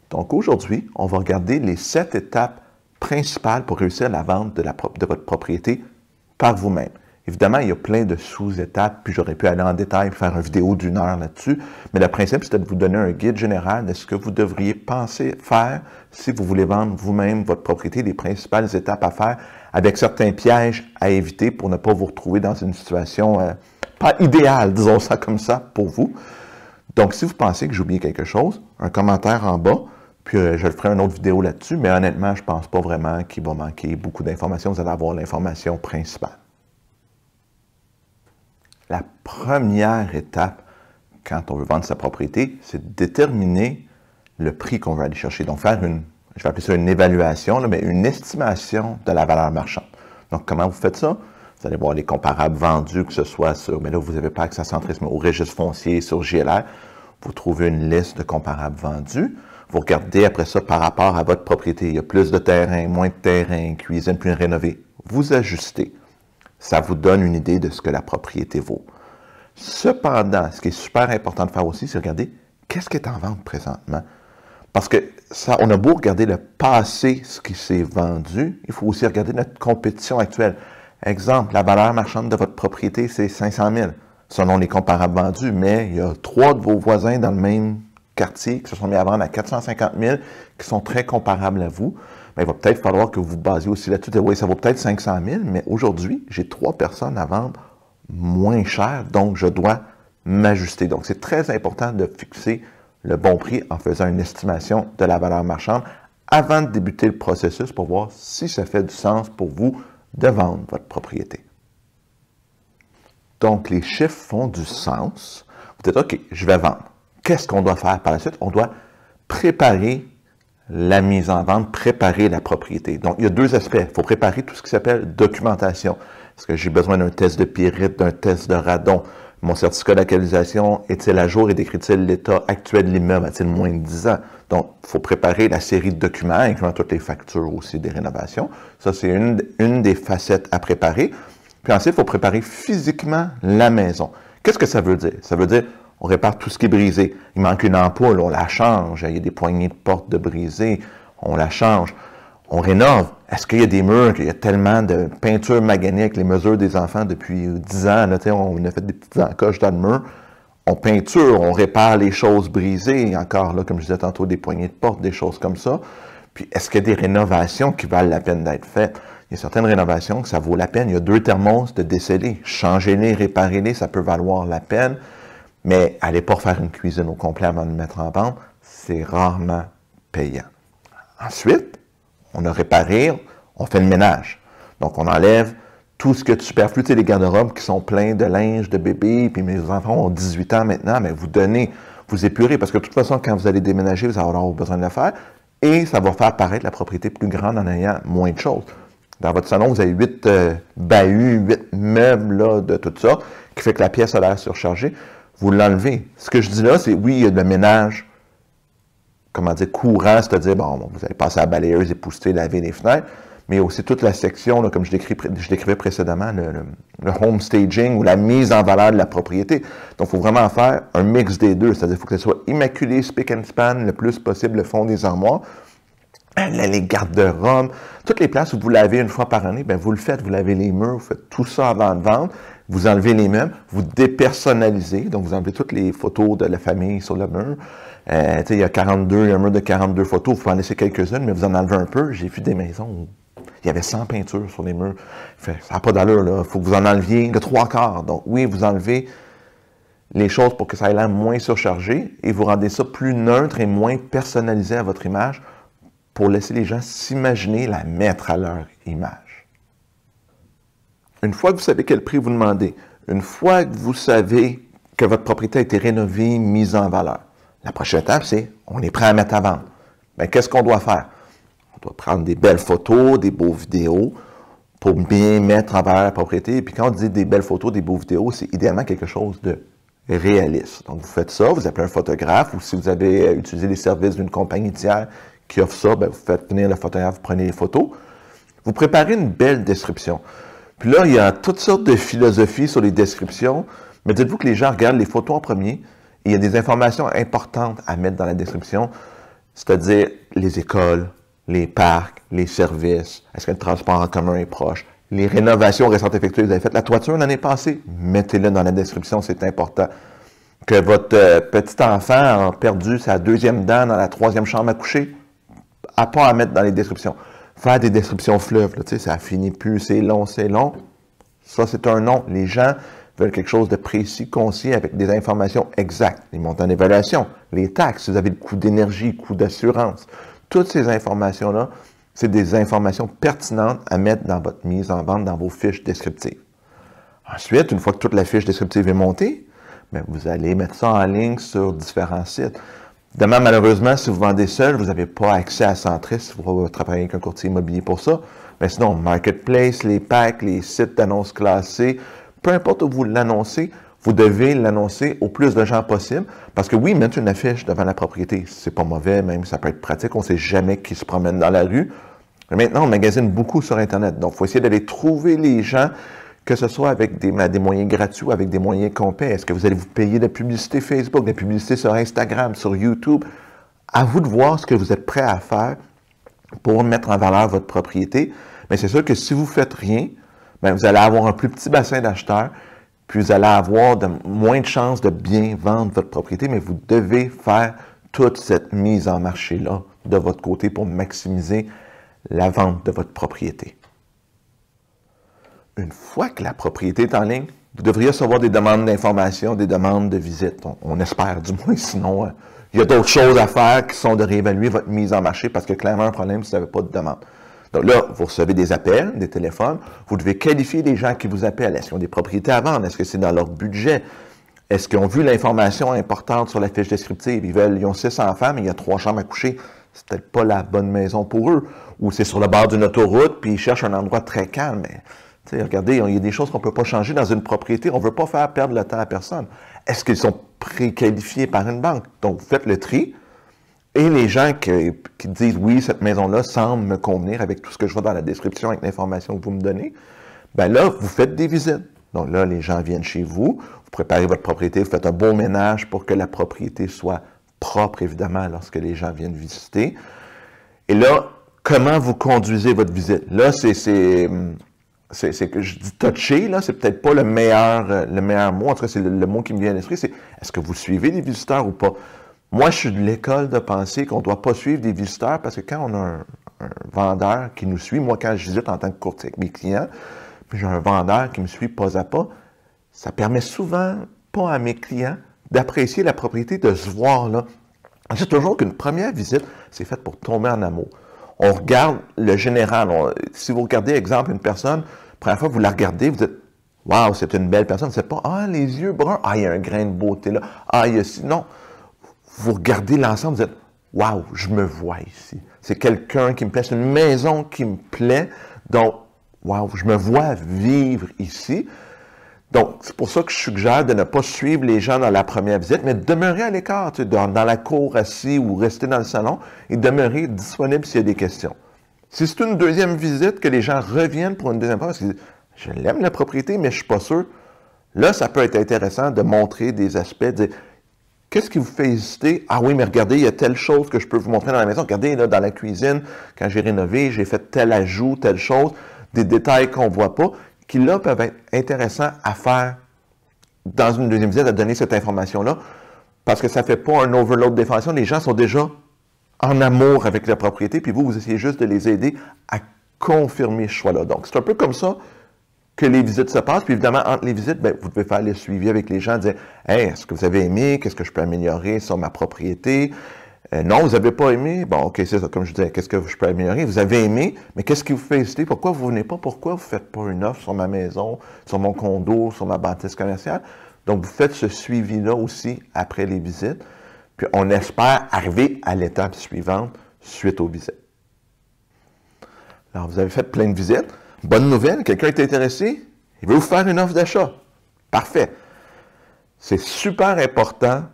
Donc aujourd'hui, on va regarder les 7 étapes principales pour réussir la vente de votre propriété par vous-même. Évidemment, il y a plein de sous-étapes, puis j'aurais pu aller en détail, faire une vidéo d'1 heure là-dessus, mais le principe, c'était de vous donner un guide général de ce que vous devriez penser faire si vous voulez vendre vous-même votre propriété, les principales étapes à faire, avec certains pièges à éviter pour ne pas vous retrouver dans une situation pas idéale, disons ça comme ça, pour vous. Donc, si vous pensez que j'ai oublié quelque chose, un commentaire en bas, puis je le ferai une autre vidéo là-dessus, mais honnêtement, je ne pense pas vraiment qu'il va manquer beaucoup d'informations. Vous allez avoir l'information principale. La première étape, quand on veut vendre sa propriété, c'est de déterminer le prix qu'on veut aller chercher. Donc, faire je vais appeler ça une évaluation, là, mais une estimation de la valeur marchande. Donc, comment vous faites ça? Vous allez voir les comparables vendus, que ce soit sur, mais là, vous n'avez pas accès à Centrisme, au registre foncier, sur JLR. Vous trouvez une liste de comparables vendus. Vous regardez après ça par rapport à votre propriété. Il y a plus de terrain, moins de terrain, cuisine plus rénovée. Vous ajustez. Ça vous donne une idée de ce que la propriété vaut. Cependant, ce qui est super important de faire aussi, c'est regarder qu'est-ce qui est en vente présentement. Parce que ça, on a beau regarder le passé, ce qui s'est vendu, il faut aussi regarder notre compétition actuelle. Exemple, la valeur marchande de votre propriété, c'est 500 000, selon les comparables vendus, mais il y a 3 de vos voisins dans le même quartier qui se sont mis à vendre à 450 000, qui sont très comparables à vous. Bien, il va peut-être falloir que vous basiez aussi là-dessus. Oui, ça vaut peut-être 500 000, mais aujourd'hui, j'ai 3 personnes à vendre moins cher, donc je dois m'ajuster. Donc, c'est très important de fixer le bon prix en faisant une estimation de la valeur marchande avant de débuter le processus pour voir si ça fait du sens pour vous de vendre votre propriété. Donc, les chiffres font du sens. Vous dites, OK, je vais vendre. Qu'est-ce qu'on doit faire par la suite? On doit préparer la mise en vente, préparer la propriété. Donc, il y a 2 aspects. Il faut préparer tout ce qui s'appelle documentation. Est-ce que j'ai besoin d'un test de pyrite, d'un test de radon? Mon certificat de localisation est-il à jour et décrit-il l'état actuel de l'immeuble? A-t-il moins de 10 ans? Donc, il faut préparer la série de documents, incluant toutes les factures aussi des rénovations. Ça, c'est une des facettes à préparer. Puis ensuite, il faut préparer physiquement la maison. Qu'est-ce que ça veut dire? Ça veut dire, on répare tout ce qui est brisé. Il manque une ampoule, on la change. Il y a des poignées de porte de brisées, on la change. On rénove. Est-ce qu'il y a des murs, qu'il y a tellement de peinture maganée avec les mesures des enfants depuis 10 ans, là, on a fait des petites encoches dans le mur. On peinture, on répare les choses brisées, encore là, comme je disais tantôt, des poignées de porte, des choses comme ça. Puis, est-ce qu'il y a des rénovations qui valent la peine d'être faites? Il y a certaines rénovations que ça vaut la peine. Il y a 2 thermos de déceler. Changez-les, réparez-les, ça peut valoir la peine. Mais allez pas faire une cuisine au complet avant de le mettre en vente. C'est rarement payant. Ensuite, on a réparé, on fait le ménage. Donc, on enlève tout ce qui est superflu, tu sais, les garde-robes qui sont pleins de linge, de bébés, puis mes enfants ont 18 ans maintenant, mais vous épurez, parce que de toute façon, quand vous allez déménager, vous allez avoir besoin de le faire, et ça va faire paraître la propriété plus grande en ayant moins de choses. Dans votre salon, vous avez 8 bahuts, 8 meubles là, de tout ça, qui fait que la pièce a l'air surchargée. Vous l'enlevez. Ce que je dis là, c'est oui, il y a le ménage, comment dire, courant, c'est-à-dire, bon, vous allez passer à la balayeuse, épousseter, laver les fenêtres, mais il y a aussi toute la section, là, comme je décrivais précédemment, le home staging ou la mise en valeur de la propriété. Donc, il faut vraiment faire un mix des deux, c'est-à-dire qu'il faut que ce soit immaculé, spick and span, le plus possible, le fond des armoires, les garde-robes, toutes les places où vous lavez une fois par année, bien, vous le faites, vous lavez les murs, vous faites tout ça avant de vendre, vous enlevez les meubles, vous dépersonnalisez, donc vous enlevez toutes les photos de la famille sur le mur. Il y a un mur de 42 photos, vous pouvez en laisser quelques-unes, mais vous en enlevez un peu. J'ai vu des maisons où il y avait 100 peintures sur les murs. Ça n'a pas d'allure, là. Il faut que vous en enleviez le 3/4. Donc oui, vous enlevez les choses pour que ça ait l'air moins surchargé et vous rendez ça plus neutre et moins personnalisé à votre image pour laisser les gens s'imaginer la mettre à leur image. Une fois que vous savez quel prix vous demandez, une fois que vous savez que votre propriété a été rénovée, mise en valeur, la prochaine étape, c'est on est prêt à mettre à vendre. Bien, qu'est-ce qu'on doit faire? On doit prendre des belles photos, des beaux vidéos pour bien mettre en valeur la propriété. Et puis quand on dit des belles photos, des beaux vidéos, c'est idéalement quelque chose de réaliste. Donc, vous faites ça, vous appelez un photographe ou si vous avez utilisé les services d'une compagnie tiers qui offre ça, bien, vous faites venir le photographe, vous prenez les photos. Vous préparez une belle description. Puis là, il y a toutes sortes de philosophies sur les descriptions, mais dites-vous que les gens regardent les photos en premier et il y a des informations importantes à mettre dans la description. c'est-à-dire les écoles, les parcs, les services, est-ce que le transport en commun est proche, les rénovations récentes effectuées, vous avez fait la toiture l'année passée, mettez-le dans la description, c'est important. Que votre petit enfant a perdu sa deuxième dent dans la troisième chambre à coucher, à pas à mettre dans les descriptions. Faire des descriptions fleuves, là, ça finit plus, c'est long, ça c'est un non. Les gens veulent quelque chose de précis, concis, avec des informations exactes. Les montants d'évaluation, les taxes, vous avez le coût d'énergie, le coût d'assurance. Toutes ces informations-là, c'est des informations pertinentes à mettre dans votre mise en vente, dans vos fiches descriptives. Ensuite, une fois que toute la fiche descriptive est montée, bien, vous allez mettre ça en ligne sur différents sites. Évidemment, malheureusement, si vous vendez seul, vous n'avez pas accès à Centris, vous travaillez avec un courtier immobilier pour ça. Mais sinon, Marketplace, les packs, les sites d'annonces classées, peu importe où vous l'annoncez, vous devez l'annoncer au plus de gens possible. Parce que oui, mettre une affiche devant la propriété, c'est pas mauvais, même ça peut être pratique, on ne sait jamais qui se promène dans la rue. Mais maintenant, on magasine beaucoup sur Internet. Donc, il faut essayer d'aller trouver les gens, que ce soit avec des moyens gratuits ou avec des moyens complets. Est-ce que vous allez vous payer de la publicité Facebook, de la publicité sur Instagram, sur YouTube? À vous de voir ce que vous êtes prêt à faire pour mettre en valeur votre propriété. Mais c'est sûr que si vous ne faites rien, bien, vous allez avoir un plus petit bassin d'acheteurs, puis vous allez avoir moins de chances de bien vendre votre propriété, mais vous devez faire toute cette mise en marché-là de votre côté pour maximiser la vente de votre propriété. Une fois que la propriété est en ligne, vous devriez recevoir des demandes d'information, des demandes de visite. On espère du moins, sinon il y a d'autres choses à faire qui sont de réévaluer votre mise en marché parce que clairement, un problème, si vous n'avez pas de demande. Donc là, vous recevez des appels, des téléphones. Vous devez qualifier les gens qui vous appellent. Est-ce qu'ils ont des propriétés à vendre? Est-ce que c'est dans leur budget? Est-ce qu'ils ont vu l'information importante sur la fiche descriptive? Ils ont 6 enfants, mais il y a 3 chambres à coucher. C'est peut-être pas la bonne maison pour eux. Ou c'est sur le bord d'une autoroute, puis ils cherchent un endroit très calme. Mais, regardez, il y a des choses qu'on ne peut pas changer dans une propriété. On ne veut pas faire perdre le temps à personne. Est-ce qu'ils sont préqualifiés par une banque? Donc, vous faites le tri. Et les gens qui disent « Oui, cette maison-là semble me convenir avec tout ce que je vois dans la description, avec l'information que vous me donnez », bien là, vous faites des visites. Donc là, les gens viennent chez vous, vous préparez votre propriété, vous faites un beau ménage pour que la propriété soit propre, évidemment, lorsque les gens viennent visiter. Et là, comment vous conduisez votre visite? Là, c'est que je dis toucher, là, c'est peut-être pas le meilleur mot, en tout cas, c'est le mot qui me vient à l'esprit, c'est est-ce que vous suivez les visiteurs ou pas? Moi, je suis de l'école de penser qu'on ne doit pas suivre des visiteurs parce que quand on a un vendeur qui nous suit, moi, quand je visite en tant que courtier avec mes clients, puis j'ai un vendeur qui me suit pas à pas, ça permet souvent pas à mes clients d'apprécier la propriété, de se voir là. Je dis toujours qu'une première visite, c'est fait pour tomber en amour. On regarde le général. Si vous regardez, exemple, une personne, la première fois que vous la regardez, vous dites « Wow, c'est une belle personne ». C'est pas « Ah, les yeux bruns, ah, il y a un grain de beauté là, ah, il y a ci ». Non. Vous regardez l'ensemble, vous dites « Wow, je me vois ici. C'est quelqu'un qui me plaît, c'est une maison qui me plaît. Donc, wow, je me vois vivre ici. » Donc, c'est pour ça que je suggère de ne pas suivre les gens dans la première visite, mais de demeurer à l'écart, dans la cour assis ou rester dans le salon et demeurer disponible s'il y a des questions. Si c'est une deuxième visite, que les gens reviennent pour une deuxième fois, parce qu'ils disent « Je l'aime la propriété, mais je ne suis pas sûr », là, ça peut être intéressant de montrer des aspects, de dire « Qu'est-ce qui vous fait hésiter? Ah oui, mais regardez, il y a telle chose que je peux vous montrer dans la maison. Regardez, là, dans la cuisine, quand j'ai rénové, j'ai fait tel ajout, telle chose, des détails qu'on ne voit pas. » qui là peuvent être intéressants à faire dans une deuxième visite, à donner cette information-là, parce que ça ne fait pas un overload d'informations. Les gens sont déjà en amour avec la propriété, puis vous essayez juste de les aider à confirmer ce choix-là. Donc, c'est un peu comme ça que les visites se passent. Puis évidemment, entre les visites, bien, vous devez faire le suivi avec les gens, dire « Hey, est-ce que vous avez aimé? Qu'est-ce que je peux améliorer sur ma propriété? » Non, vous n'avez pas aimé? Bon, OK, c'est ça, comme je disais, qu'est-ce que je peux améliorer? Vous avez aimé, mais qu'est-ce qui vous fait hésiter? Pourquoi vous ne venez pas? Pourquoi vous ne faites pas une offre sur ma maison, sur mon condo, sur ma bâtisse commerciale? Donc, vous faites ce suivi-là aussi après les visites. Puis, on espère arriver à l'étape suivante suite aux visites. Alors, vous avez fait plein de visites. Bonne nouvelle, quelqu'un est intéressé, il veut vous faire une offre d'achat. Parfait. C'est super important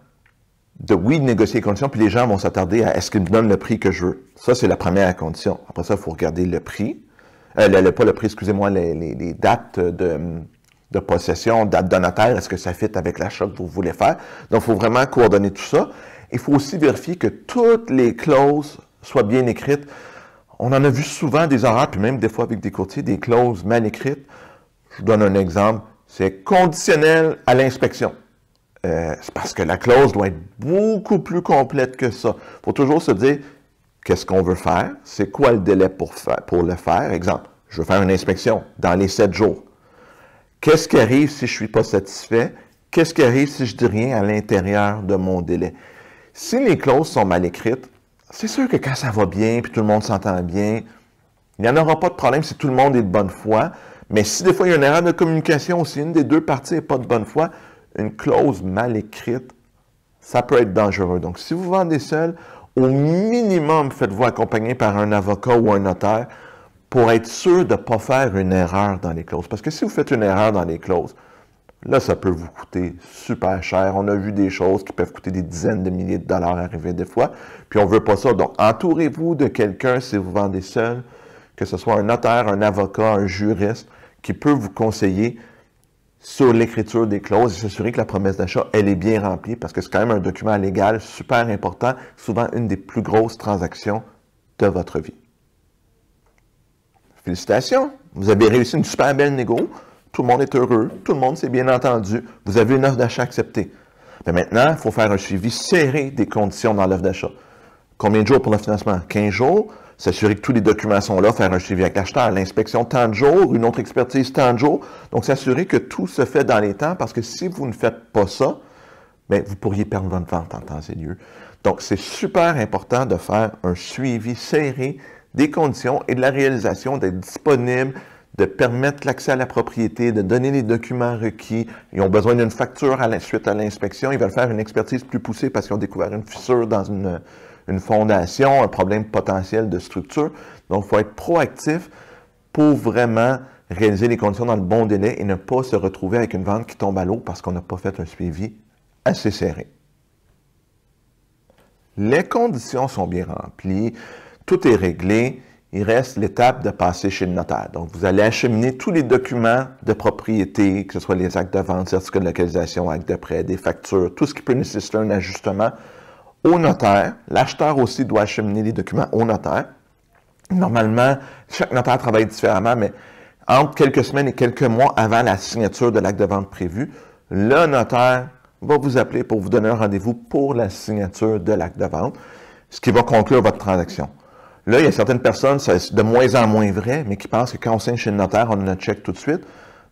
de négocier les conditions, puis les gens vont s'attarder à est-ce qu'ils me donnent le prix que je veux. Ça, c'est la première condition. Après ça, il faut regarder le prix. Pas le prix, excusez-moi, les dates de possession, date de notaire, est-ce que ça fit avec l'achat que vous voulez faire? Donc, il faut vraiment coordonner tout ça. Il faut aussi vérifier que toutes les clauses soient bien écrites. On en a vu souvent des erreurs, puis même des fois avec des courtiers, des clauses mal écrites. Je vous donne un exemple. C'est conditionnel à l'inspection. C'est parce que la clause doit être beaucoup plus complète que ça. Il faut toujours se dire, qu'est-ce qu'on veut faire? C'est quoi le délai pour le faire? Exemple, je veux faire une inspection dans les 7 jours. Qu'est-ce qui arrive si je ne suis pas satisfait? Qu'est-ce qui arrive si je dis rien à l'intérieur de mon délai? Si les clauses sont mal écrites, c'est sûr que quand ça va bien, puis tout le monde s'entend bien, il n'y en aura pas de problème si tout le monde est de bonne foi. Mais si des fois il y a une erreur de communication, si une des deux parties n'est pas de bonne foi, une clause mal écrite, ça peut être dangereux. Donc, si vous vendez seul, au minimum, faites-vous accompagner par un avocat ou un notaire pour être sûr de ne pas faire une erreur dans les clauses. Parce que si vous faites une erreur dans les clauses, là, ça peut vous coûter super cher. On a vu des choses qui peuvent coûter des dizaines de milliers de dollars arriver des fois, puis on ne veut pas ça. Donc, entourez-vous de quelqu'un si vous vendez seul, que ce soit un notaire, un avocat, un juriste, qui peut vous conseiller sur l'écriture des clauses et s'assurer que la promesse d'achat, elle est bien remplie, parce que c'est quand même un document légal super important, souvent une des plus grosses transactions de votre vie. Félicitations! Vous avez réussi une super belle négo. Tout le monde est heureux, tout le monde s'est bien entendu. Vous avez une offre d'achat acceptée. Mais maintenant, il faut faire un suivi serré des conditions dans l'offre d'achat. Combien de jours pour le financement? 15 jours. S'assurer que tous les documents sont là, faire un suivi avec l'acheteur, l'inspection tant de jours, une autre expertise tant de jours. Donc, s'assurer que tout se fait dans les temps, parce que si vous ne faites pas ça, bien, vous pourriez perdre votre vente en temps et lieu. Donc, c'est super important de faire un suivi serré des conditions et de la réalisation, d'être disponible, de permettre l'accès à la propriété, de donner les documents requis. Ils ont besoin d'une facture suite à l'inspection. Ils veulent faire une expertise plus poussée parce qu'ils ont découvert une fissure dans une fondation, un problème potentiel de structure. Donc, il faut être proactif pour vraiment réaliser les conditions dans le bon délai et ne pas se retrouver avec une vente qui tombe à l'eau parce qu'on n'a pas fait un suivi assez serré. Les conditions sont bien remplies, tout est réglé. Il reste l'étape de passer chez le notaire. Donc, vous allez acheminer tous les documents de propriété, que ce soit les actes de vente, certificats de localisation, actes de prêt, des factures, tout ce qui peut nécessiter un ajustement au notaire. L'acheteur aussi doit acheminer les documents au notaire. Normalement, chaque notaire travaille différemment, mais entre quelques semaines et quelques mois avant la signature de l'acte de vente prévu, le notaire va vous appeler pour vous donner un rendez-vous pour la signature de l'acte de vente, ce qui va conclure votre transaction. Là, il y a certaines personnes, c'est de moins en moins vrai, mais qui pensent que quand on signe chez le notaire, on a notre chèque tout de suite.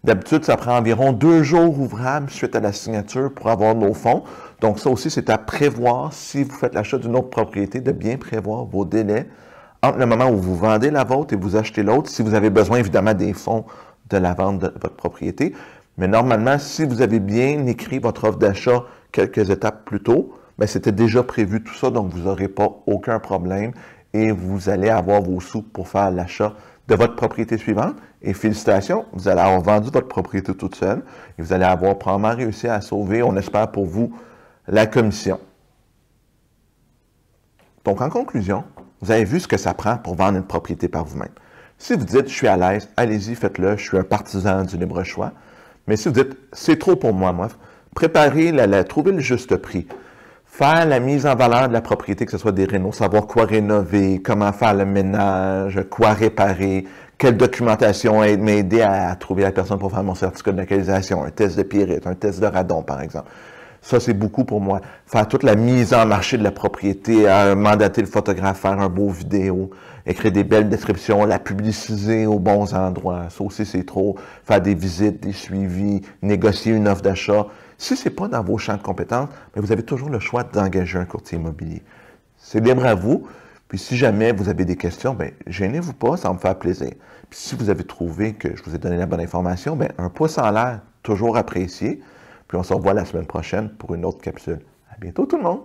D'habitude, ça prend environ 2 jours ouvrables suite à la signature pour avoir nos fonds. Donc, ça aussi, c'est à prévoir, si vous faites l'achat d'une autre propriété, de bien prévoir vos délais entre le moment où vous vendez la vôtre et vous achetez l'autre, si vous avez besoin, évidemment, des fonds de la vente de votre propriété. Mais normalement, si vous avez bien écrit votre offre d'achat quelques étapes plus tôt, bien, c'était déjà prévu tout ça, donc vous n'aurez pas aucun problème et vous allez avoir vos sous pour faire l'achat de votre propriété suivante. Et félicitations, vous allez avoir vendu votre propriété toute seule et vous allez avoir probablement réussi à sauver, on espère pour vous, la commission. Donc, en conclusion, vous avez vu ce que ça prend pour vendre une propriété par vous-même. Si vous dites, je suis à l'aise, allez-y, faites-le, je suis un partisan du libre choix. Mais si vous dites, c'est trop pour moi, préparez, trouvez le juste prix. Faire la mise en valeur de la propriété, que ce soit des rénaux, savoir quoi rénover, comment faire le ménage, quoi réparer, quelle documentation m'aider à trouver la personne pour faire mon certificat de localisation, un test de pyrite, un test de radon, par exemple. Ça, c'est beaucoup pour moi. Faire toute la mise en marché de la propriété, mandater le photographe, faire un beau vidéo, écrire des belles descriptions, la publiciser aux bons endroits. Ça aussi, c'est trop. Faire des visites, des suivis, négocier une offre d'achat. Si ce n'est pas dans vos champs de compétences, bien, vous avez toujours le choix d'engager un courtier immobilier. C'est libre à vous. Puis si jamais vous avez des questions, bien, gênez-vous pas, ça va me faire plaisir. Puis si vous avez trouvé que je vous ai donné la bonne information, bien, un pouce en l'air, toujours apprécié. Puis on se revoit la semaine prochaine pour une autre capsule. À bientôt tout le monde!